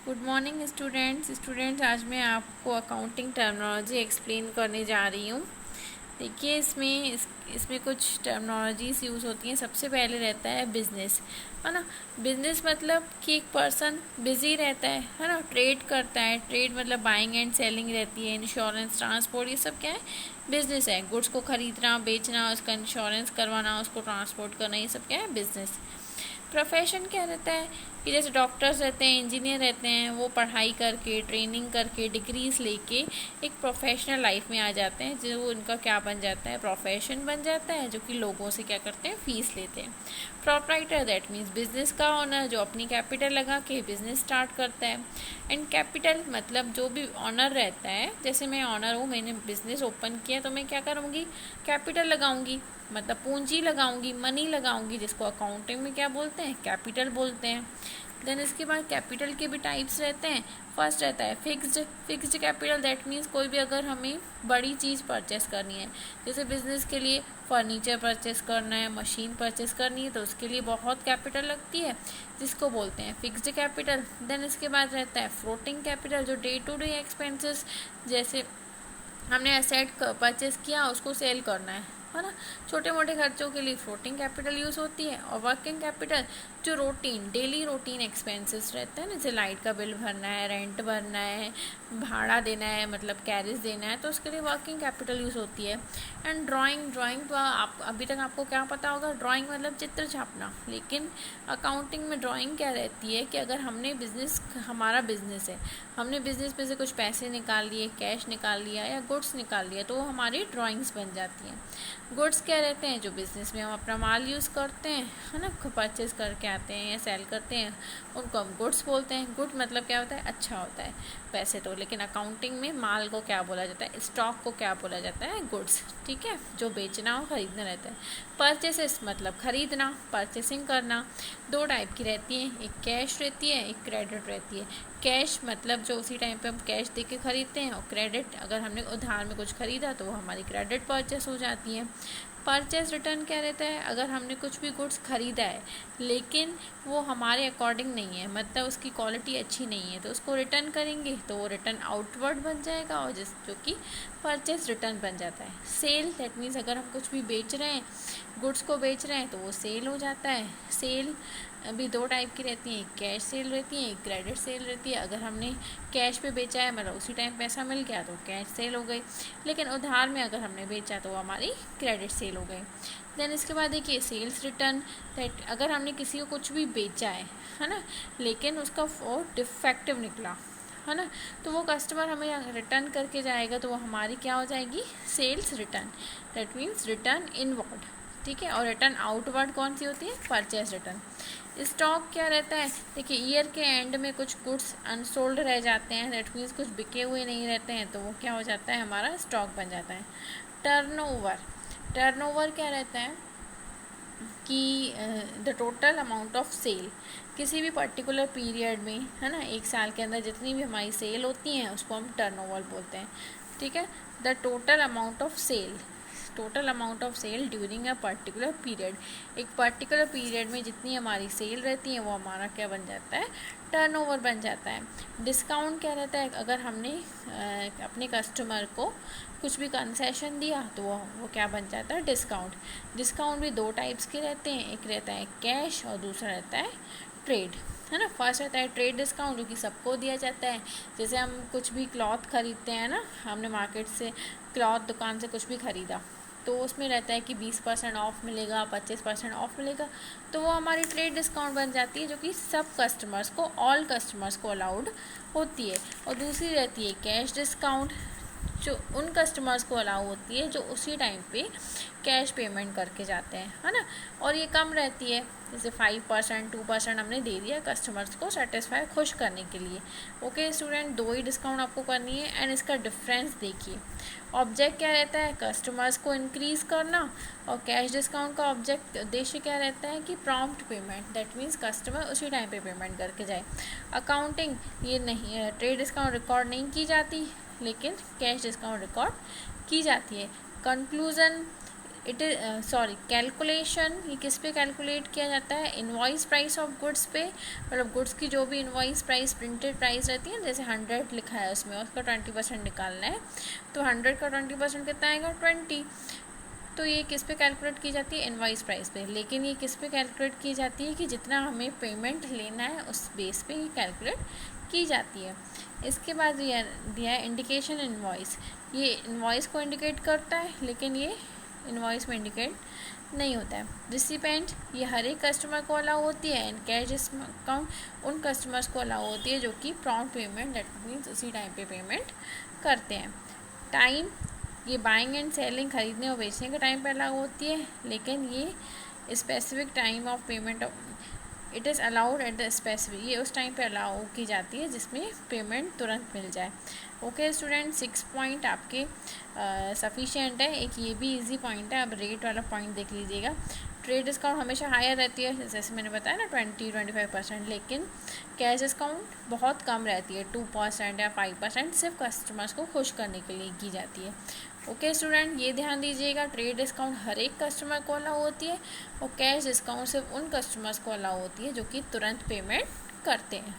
Good morning students आज मैं आपको अकाउंटिंग टर्मिनोलॉजी एक्सप्लेन करने जा रही हूँ। देखिए इसमें कुछ टर्मिनोलॉजीज यूज़ होती हैं। सबसे पहले रहता है बिजनेस, है ना। बिजनेस मतलब कि एक पर्सन बिजी रहता है ना, ट्रेड करता है। ट्रेड मतलब बाइंग एंड सेलिंग रहती है। इंश्योरेंस, ट्रांसपोर्ट, ये सब क्या है, बिजनेस है। गुड्स को खरीदना, बेचना, उसका इंश्योरेंस करवाना, उसको ट्रांसपोर्ट करना, ये सब क्या है, बिजनेस। प्रोफेशन क्या रहता है कि जैसे डॉक्टर्स रहते हैं, इंजीनियर रहते हैं, वो पढ़ाई करके, ट्रेनिंग करके, डिग्रीज लेके एक प्रोफेशनल लाइफ में आ जाते हैं, जो उनका क्या बन जाता है, प्रोफेशन बन जाता है, जो कि लोगों से क्या करते हैं, फीस लेते हैं। प्रोप्राइटर दैट मीन्स बिजनेस का ओनर, जो अपनी कैपिटल लगा के बिजनेस स्टार्ट करता है। एंड कैपिटल मतलब जो भी ऑनर रहता है, जैसे मैं ऑनर हूँ, मैंने बिजनेस ओपन किया तो मैं क्या करूँगी, कैपिटल लगाऊंगी, मतलब पूंजी लगाऊंगी, मनी लगाऊंगी, जिसको अकाउंटिंग में क्या बोलते हैं, कैपिटल बोलते हैं। देन इसके बाद कैपिटल के भी टाइप्स रहते हैं। फर्स्ट रहता है फिक्स्ड कैपिटल, दैट मीन्स कोई भी अगर हमें बड़ी चीज़ परचेस करनी है, जैसे बिजनेस के लिए फर्नीचर परचेस करना है, मशीन परचेस करनी है, तो उसके लिए बहुत कैपिटल लगती है, जिसको बोलते हैं फिक्स्ड कैपिटल। देन इसके बाद रहता है फ्लोटिंग कैपिटल, जो डे टू डे एक्सपेंसेस, जैसे हमने एसेट परचेस किया, उसको सेल करना है ना, छोटे मोटे खर्चों के लिए फ्लोटिंग कैपिटल यूज़ होती है। और वर्किंग कैपिटल जो डेली रूटीन एक्सपेंसेस रहते हैं, जैसे लाइट का बिल भरना है, रेंट भरना है, भाड़ा देना है, मतलब कैरेज देना है, तो उसके लिए वर्किंग कैपिटल यूज़ होती है। एंड ड्राइंग तो आप अभी तक आपको क्या पता होगा, ड्राइंग मतलब चित्र छापना। लेकिन अकाउंटिंग में ड्राइंग क्या रहती है कि अगर हमारा बिजनेस है, हमने बिजनेस में से कुछ पैसे निकाल लिए, कैश निकाल लिया या गुड्स निकाल लिया, तो वो हमारी ड्राइंग्स बन जाती हैं। गुड्स क्या रहते हैं, जो बिजनेस में हम अपना माल यूज़ करते हैं, है ना, परचेज करके आते हैं या सेल करते हैं, उनको हम गुड्स बोलते हैं। गुड मतलब क्या होता है, अच्छा होता है वैसे तो, लेकिन अकाउंटिंग में माल को क्या बोला जाता है, स्टॉक को क्या बोला जाता है, गुड्स। ठीक है, जो बेचना और खरीदना रहता है। परचेसेस मतलब खरीदना, परचेसिंग करना। दो टाइप की रहती है, एक कैश रहती है, एक क्रेडिट रहती है। कैश मतलब जो उसी टाइम पे हम कैश दे के खरीदते हैं, और क्रेडिट अगर हमने उधार में कुछ खरीदा तो वो हमारी क्रेडिट परचेस हो जाती है। परचेस रिटर्न क्या रहता है, अगर हमने कुछ भी गुड्स खरीदा है लेकिन वो हमारे अकॉर्डिंग नहीं है, मतलब उसकी क्वालिटी अच्छी नहीं है, तो उसको रिटर्न करेंगे तो वो रिटर्न आउटवर्ड बन जाएगा, और जो कि परचेस रिटर्न बन जाता है। सेल दैट मीन्स अगर हम कुछ भी बेच रहे हैं, गुड्स को बेच रहे हैं, तो वो सेल हो जाता है। सेल अभी दो टाइप की रहती हैं, एक कैश सेल रहती है, एक क्रेडिट सेल रहती है। अगर हमने कैश पे बेचा है, मतलब उसी टाइम पैसा मिल गया, तो कैश सेल हो गई। लेकिन उधार में अगर हमने बेचा तो वो हमारी क्रेडिट सेल हो गई। देन इसके बाद देखिए सेल्स रिटर्न, दैट अगर हमने किसी को कुछ भी बेचा है ना, लेकिन उसका वो डिफेक्टिव निकला, है ना, तो वो कस्टमर हमें रिटर्न करके जाएगा, तो वो हमारी क्या हो जाएगी, sales return. That means return inward. ठीक है, और रिटर्न आउटवर्ड कौन सी होती है, परचेज रिटर्न। स्टॉक क्या रहता है, देखिए ईयर के एंड में कुछ गुड्स अनसोल्ड रह जाते हैं, दैट मीन्स कुछ बिके हुए नहीं रहते हैं, तो वो क्या हो जाता है, हमारा स्टॉक बन जाता है। टर्नओवर क्या रहता है कि the total amount of sale, किसी भी पर्टिकुलर पीरियड में, है ना, एक साल के अंदर जितनी भी हमारी सेल होती हैं उसको हम टर्नओवर बोलते हैं। ठीक है, the total amount of sale during a particular period, एक पर्टिकुलर पीरियड में जितनी हमारी सेल रहती है वो हमारा क्या बन जाता है, टर्नओवर बन जाता है। डिस्काउंट क्या रहता है, अगर हमने अपने कस्टमर को कुछ भी कंसेशन दिया तो वो क्या बन जाता है, डिस्काउंट भी दो टाइप्स के रहते हैं, एक रहता है कैश और दूसरा रहता है ट्रेड, है ना। फर्स्ट रहता है ट्रेड डिस्काउंट, जो कि सबको दिया जाता है। जैसे हम कुछ भी क्लॉथ खरीदते हैं ना, हमने मार्केट से क्लॉथ दुकान से कुछ भी खरीदा, तो उसमें रहता है कि 20% ऑफ मिलेगा, 25% ऑफ मिलेगा, तो वो हमारी ट्रेड डिस्काउंट बन जाती है, जो कि सब कस्टमर्स को, ऑल कस्टमर्स को अलाउड होती है। और दूसरी रहती है कैश डिस्काउंट, जो उन कस्टमर्स को अलाउ होती है जो उसी टाइम पे कैश पेमेंट करके जाते हैं, है ना। और ये कम रहती है, जैसे 5%, 2% हमने दे दिया कस्टमर्स को सेटिस्फाई, खुश करने के लिए। ओके स्टूडेंट, दो ही डिस्काउंट आपको करनी है। एंड इसका डिफरेंस देखिए, ऑब्जेक्ट क्या रहता है, कस्टमर्स को इंक्रीज़ करना, और कैश डिस्काउंट का ऑब्जेक्ट उद्देश्य क्या रहता है कि prompt payment, that means customer उसी टाइम पे पेमेंट करके जाए। अकाउंटिंग ये नहीं, ट्रेड डिस्काउंट रिकॉर्ड नहीं की जाती, लेकिन कैश डिस्काउंट रिकॉर्ड की जाती है। कंक्लूज़न, इट इज कैलकुलेशन, ये किस पे कैलकुलेट किया जाता है, इनवॉइस प्राइस ऑफ गुड्स पे, मतलब गुड्स की जो भी इनवॉइस प्राइस प्रिंटेड प्राइस रहती है, जैसे 100 लिखा है उसमें, उसका 20% निकालना है, तो 100 का 20% कितना आएगा 20। तो ये किस पे कैलकुलेट की जाती है, इनवॉइस प्राइस पे। लेकिन ये किस पे कैलकुलेट की जाती है कि जितना हमें पेमेंट लेना है उस बेस पे ये कैलकुलेट की जाती है। इसके बाद दिया है इंडिकेशन इनवॉइस, ये इनवॉइस को इंडिकेट करता है लेकिन ये इनवॉइस में इंडिकेट नहीं होता है। रिसिपेंट, ये हर एक कस्टमर को अलाउ होती है। एंड कैश डिस्काउंट उन कस्टमर्स को अलाउ होती है जो कि प्रॉम्प्ट पेमेंट, दैट मीन्स उसी टाइम पे पेमेंट करते हैं। टाइम, ये बाइंग एंड सेलिंग, खरीदने और बेचने के टाइम पे अलाउ होती है, लेकिन ये specific time of payment it is allowed at the specific, ये उस टाइम पे अलाउ की जाती है जिसमें पेमेंट तुरंत मिल जाए। ओके स्टूडेंट, 6 पॉइंट आपके सफिशिएंट है। एक ये भी इजी पॉइंट है। अब रेट वाला पॉइंट देख लीजिएगा। ट्रेड डिस्काउंट हमेशा हायर रहती है, जैसे मैंने बताया ना 20-25%, लेकिन कैश डिस्काउंट बहुत कम रहती है, 2% या 5%, सिर्फ कस्टमर्स को खुश करने के लिए की जाती है। ओके स्टूडेंट, ये ध्यान दीजिएगा, ट्रेड डिस्काउंट हर एक कस्टमर को अलाउ होती है और कैश डिस्काउंट सिर्फ उन कस्टमर्स को अलाउ होती है जो कि तुरंत पेमेंट करते हैं।